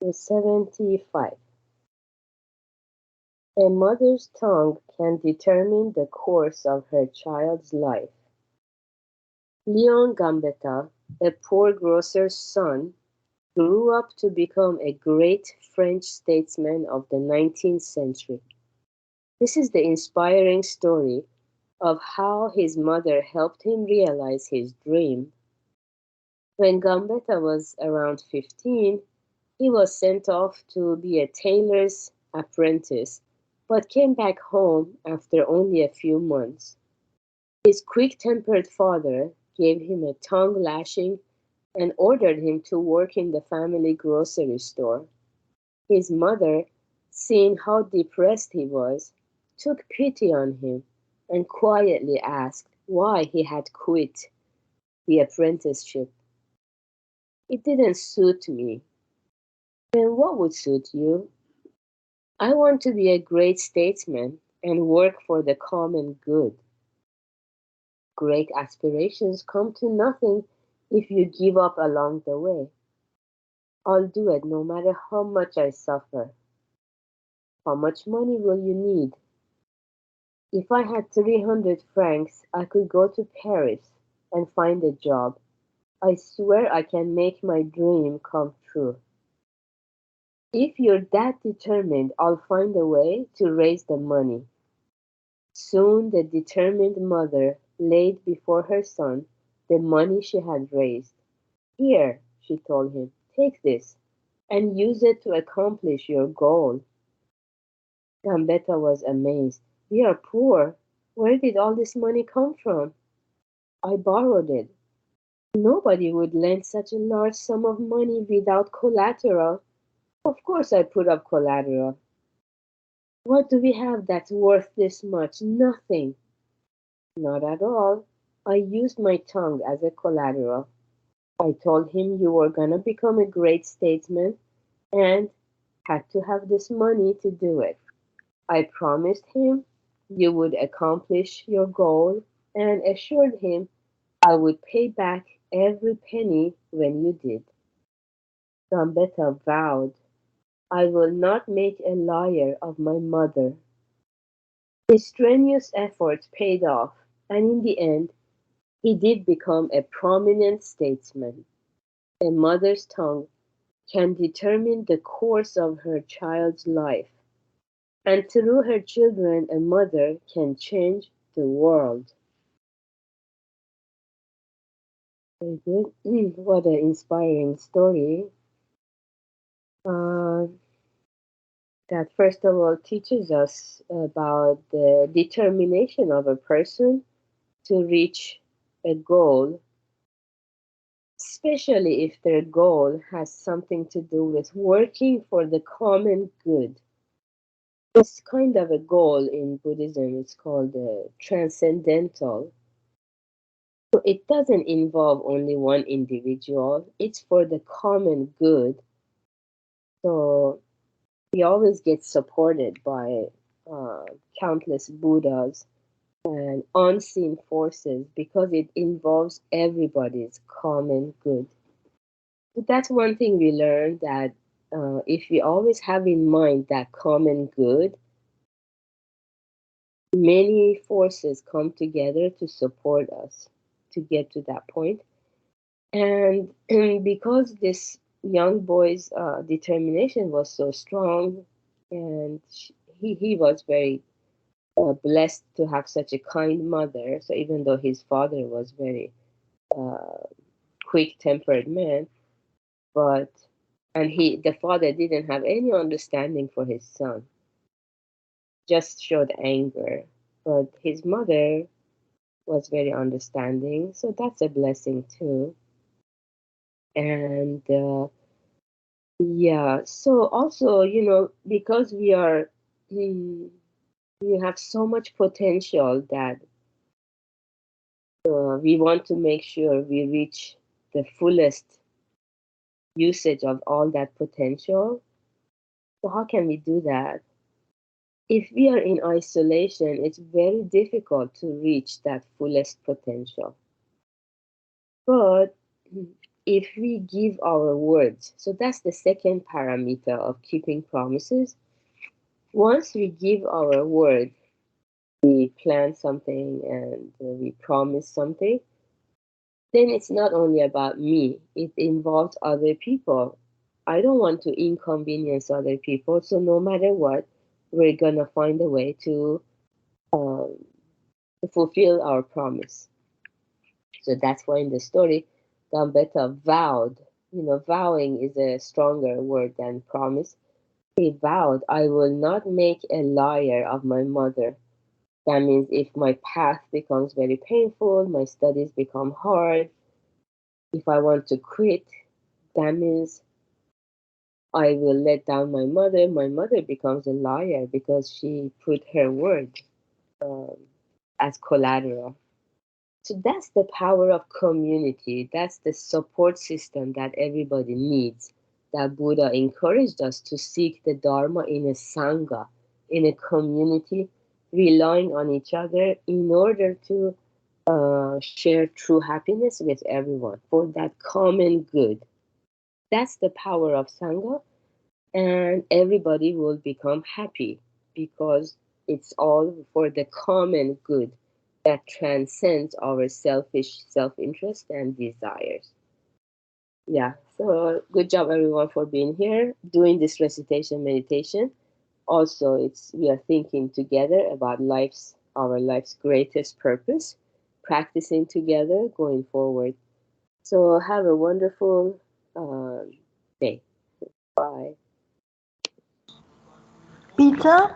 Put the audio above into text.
75. A mother's tongue can determine the course of her child's life. Leon Gambetta, a poor grocer's son, grew up to become a great French statesman of the 19th century. This is the inspiring story of how his mother helped him realize his dream. When Gambetta was around 15, he was sent off to be a tailor's apprentice, but came back home after only a few months. His quick-tempered father gave him a tongue lashing and ordered him to work in the family grocery store. His mother, seeing how depressed he was, took pity on him and quietly asked why he had quit the apprenticeship. "It didn't suit me." "Then what would suit you?" "I want to be a great statesman and work for the common good." "Great aspirations come to nothing if you give up along the way." "I'll do it no matter how much I suffer." "How much money will you need?" "If I had 300 francs, I could go to Paris and find a job. I swear I can make my dream come true." "If you're that determined, I'll find a way to raise the money." Soon the determined mother laid before her son the money she had raised. "Here," she told him, "take this, and use it to accomplish your goal." Gambetta was amazed. "We are poor. Where did all this money come from?" "I borrowed it." "Nobody would lend such a large sum of money without collateral." "Of course I put up collateral." "What do we have that's worth this much? Nothing." "Not at all. I used my tongue as a collateral. I told him you were gonna become a great statesman and had to have this money to do it. I promised him you would accomplish your goal and assured him I would pay back every penny when you did." Gambetta vowed, "I will not make a liar of my mother." His strenuous efforts paid off, and in the end, he did become a prominent statesman. A mother's tongue can determine the course of her child's life, and through her children, a mother can change the world. Very good. What an inspiring story. Uh, that first of all teaches us about the determination of a person to reach a goal, especially if their goal has something to do with working for the common good. It's kind of a goal in Buddhism, it's called transcendental. So it doesn't involve only one individual, it's for the common good. So we always get supported by uh, countless Buddhas and unseen forces because it involves everybody's common good. But that's one thing we learned, that if we always have in mind that common good, many forces come together to support us to get to that point. And because this young boy's determination was so strong, and he was very blessed to have such a kind mother. So even though his father was very uh, quick-tempered man, but and the father didn't have any understanding for his son, just showed anger. But his mother was very understanding, so that's a blessing too. And yeah, so also, because mm, we have so much potential that we want to make sure we reach the fullest usage of all that potential. So how can we do that? If we are in isolation, it's very difficult to reach that fullest potential. But if we give our words, so that's the second parameter of keeping promises. Once we give our word, we plan something and we promise something, then it's not only about me, it involves other people. I don't want to inconvenience other people, so no matter what, we're gonna find a way um, to fulfill our promise. So that's why in the story, Gambetta vowed, vowing is a stronger word than promise. He vowed, I will not make a liar of my mother. That means if my path becomes very painful, my studies become hard, if I want to quit, that means I will let down my mother. My mother becomes a liar because she put her word um, as collateral. So that's the power of community. That's the support system that everybody needs. That Buddha encouraged us to seek the Dharma in a Sangha, in a community, relying on each other in order to share true happiness with everyone for that common good. That's the power of Sangha, and everybody will become happy because it's all for the common good that transcends our selfish self-interest and desires. Yeah, so good job everyone for being here doing this recitation meditation. Also, it's we are thinking together about our life's greatest purpose, practicing together going forward. So have a wonderful day. Bye. Peter?